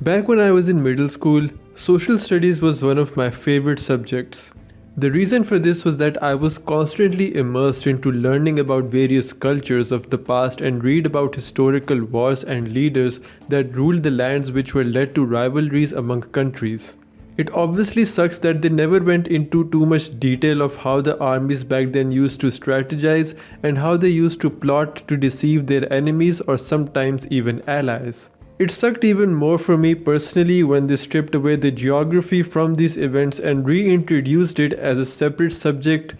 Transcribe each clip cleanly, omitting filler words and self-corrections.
Back when I was in middle school, social studies was one of my favorite subjects. The reason for this was that I was constantly immersed into learning about various cultures of the past and read about historical wars and leaders that ruled the lands which were led to rivalries among countries. It obviously sucks that they never went into too much detail of how the armies back then used to strategize and how they used to plot to deceive their enemies or sometimes even allies. It sucked even more for me personally when they stripped away the geography from these events and reintroduced it as a separate subject,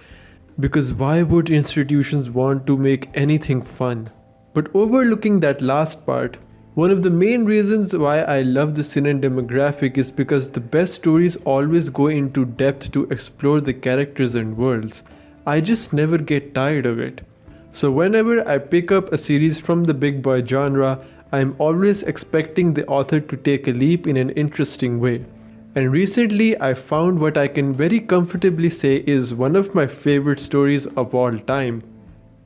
because why would institutions want to make anything fun? But overlooking that last part, one of the main reasons why I love the seinen demographic is because the best stories always go into depth to explore the characters and worlds. I just never get tired of it. So whenever I pick up a series from the big boy genre, I'm always expecting the author to take a leap in an interesting way. And recently I found what I can very comfortably say is one of my favorite stories of all time,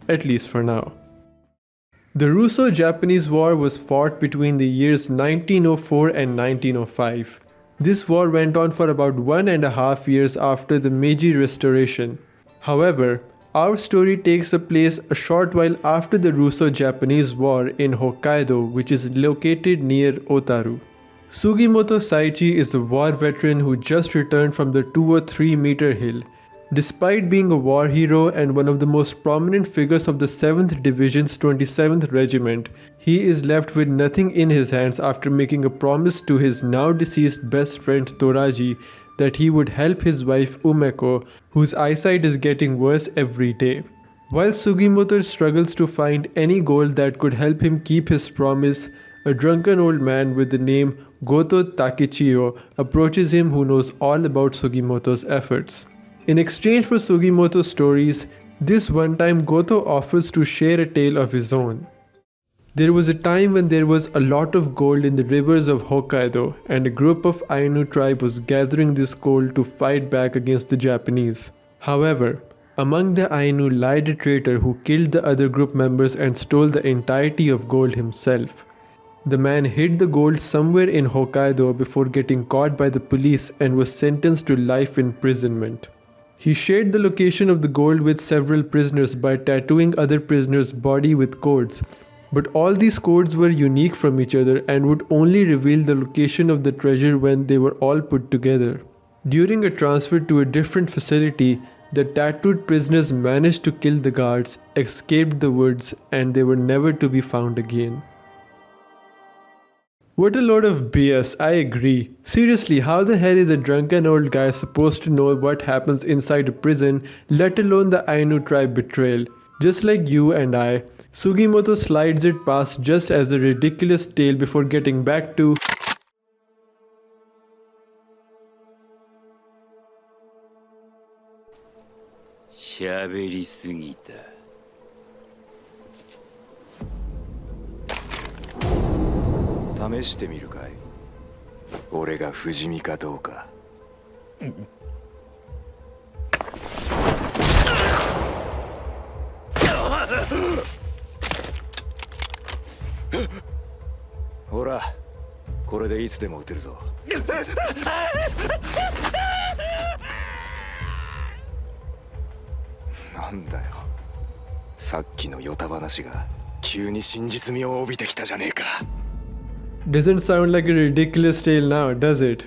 at least for now. The Russo-Japanese War was fought between the years 1904 and 1905. This war went on for about 1.5 years after the Meiji Restoration. However, our story takes place a short while after the Russo-Japanese War in Hokkaido, which is located near Otaru. Sugimoto Saichi is a war veteran who just returned from the 2 or 3 meter hill. Despite being a war hero and one of the most prominent figures of the 7th Division's 27th Regiment, he is left with nothing in his hands after making a promise to his now deceased best friend Toraji that he would help his wife Umeko, whose eyesight is getting worse every day. While Sugimoto struggles to find any gold that could help him keep his promise, a drunken old man with the name Goto Takechiyo approaches him, who knows all about Sugimoto's efforts. In exchange for Sugimoto's stories, this one time Goto offers to share a tale of his own. There was a time when there was a lot of gold in the rivers of Hokkaido, and a group of Ainu tribe was gathering this gold to fight back against the Japanese. However, among the Ainu lied a traitor who killed the other group members and stole the entirety of gold himself. The man hid the gold somewhere in Hokkaido before getting caught by the police and was sentenced to life imprisonment. He shared the location of the gold with several prisoners by tattooing other prisoners' body with codes. But all these codes were unique from each other and would only reveal the location of the treasure when they were all put together. During a transfer to a different facility, the tattooed prisoners managed to kill the guards, escaped the woods, and they were never to be found again. What a load of BS, I agree. Seriously, how the hell is a drunken old guy supposed to know what happens inside a prison, let alone the Ainu tribe betrayal? Just like you and I, Sugimoto slides it past just as a ridiculous tale before getting back to Doesn't sound like a ridiculous tale now, does it?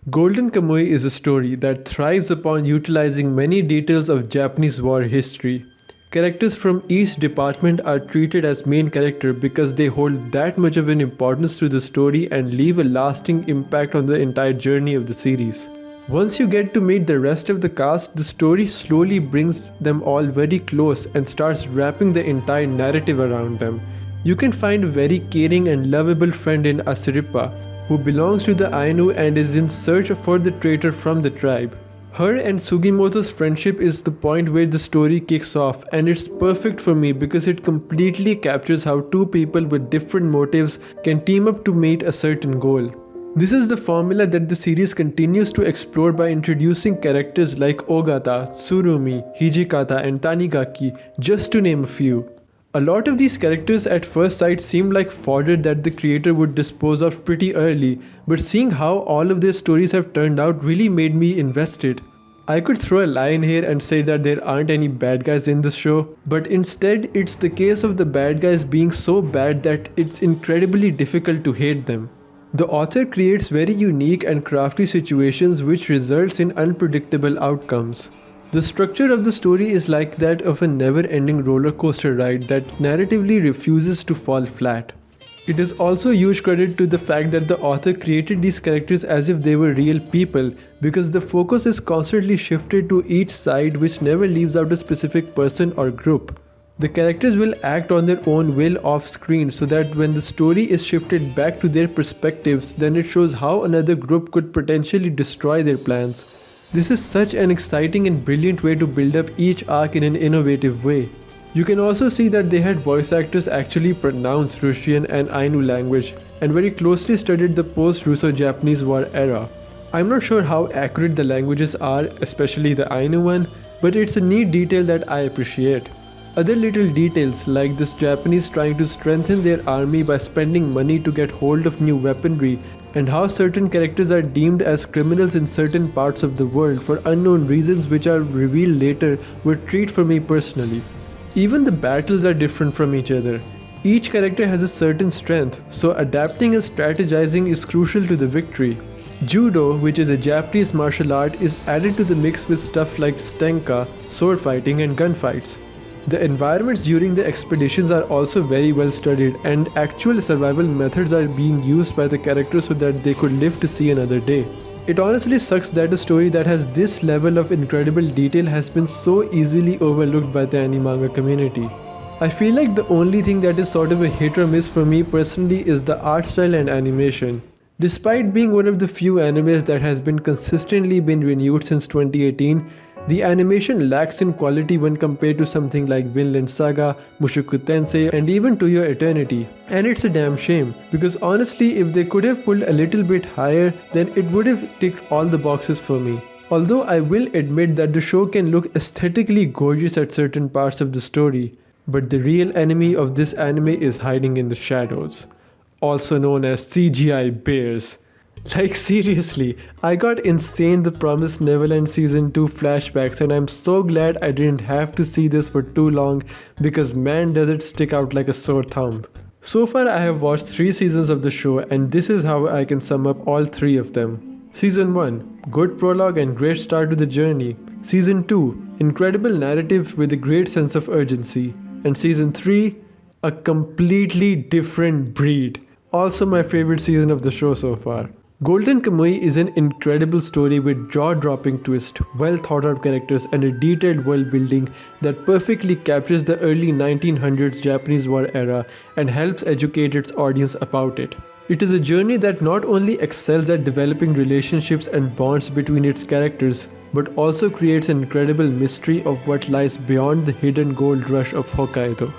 Golden Kamuy is a story that thrives upon utilizing many details of Japanese war history. Characters from each department are treated as main character because they hold that much of an importance to the story and leave a lasting impact on the entire journey of the series. Once you get to meet the rest of the cast, the story slowly brings them all very close and starts wrapping the entire narrative around them. You can find a very caring and lovable friend in Asiripa, who belongs to the Ainu and is in search for the traitor from the tribe. Her and Sugimoto's friendship is the point where the story kicks off, and it's perfect for me because it completely captures how two people with different motives can team up to meet a certain goal. This is the formula that the series continues to explore by introducing characters like Ogata, Tsurumi, Hijikata and Tanigaki, just to name a few. A lot of these characters at first sight seemed like fodder that the creator would dispose of pretty early, but seeing how all of their stories have turned out really made me invested. I could throw a line here and say that there aren't any bad guys in this show, but instead it's the case of the bad guys being so bad that it's incredibly difficult to hate them. The author creates very unique and crafty situations which results in unpredictable outcomes. The structure of the story is like that of a never-ending roller coaster ride that narratively refuses to fall flat. It is also huge credit to the fact that the author created these characters as if they were real people, because the focus is constantly shifted to each side, which never leaves out a specific person or group. The characters will act on their own will off screen, so that when the story is shifted back to their perspectives, then it shows how another group could potentially destroy their plans. This is such an exciting and brilliant way to build up each arc in an innovative way. You can also see that they had voice actors actually pronounce Russian and Ainu language and very closely studied the post-Russo-Japanese war era. I'm not sure how accurate the languages are, especially the Ainu one, but it's a neat detail that I appreciate. Other little details like this Japanese trying to strengthen their army by spending money to get hold of new weaponry, and how certain characters are deemed as criminals in certain parts of the world for unknown reasons which are revealed later were a treat for me personally. Even the battles are different from each other. Each character has a certain strength, so adapting and strategizing is crucial to the victory. Judo, which is a Japanese martial art, is added to the mix with stuff like stenka, sword fighting and gunfights. The environments during the expeditions are also very well studied, and actual survival methods are being used by the characters so that they could live to see another day. It honestly sucks that a story that has this level of incredible detail has been so easily overlooked by the anime community. I feel like the only thing that is sort of a hit or miss for me personally is the art style and animation. Despite being one of the few animes that has been consistently been renewed since 2018, the animation lacks in quality when compared to something like Vinland Saga, Mushoku Tensei, and even To Your Eternity. And it's a damn shame, because honestly if they could have pulled a little bit higher, then it would have ticked all the boxes for me. Although I will admit that the show can look aesthetically gorgeous at certain parts of the story, but the real enemy of this anime is hiding in the shadows, also known as CGI bears. Like seriously, I got insane The Promised Neverland Season 2 flashbacks, and I'm so glad I didn't have to see this for too long, because man does it stick out like a sore thumb. So far I have watched 3 seasons of the show, and this is how I can sum up all 3 of them. Season 1, good prologue and great start to the journey. Season 2, incredible narrative with a great sense of urgency. And Season 3, a completely different breed. Also my favorite season of the show so far. Golden Kamuy is an incredible story with jaw-dropping twist, well thought out characters and a detailed world building that perfectly captures the early 1900s Japanese war era and helps educate its audience about it. It is a journey that not only excels at developing relationships and bonds between its characters, but also creates an incredible mystery of what lies beyond the hidden gold rush of Hokkaido.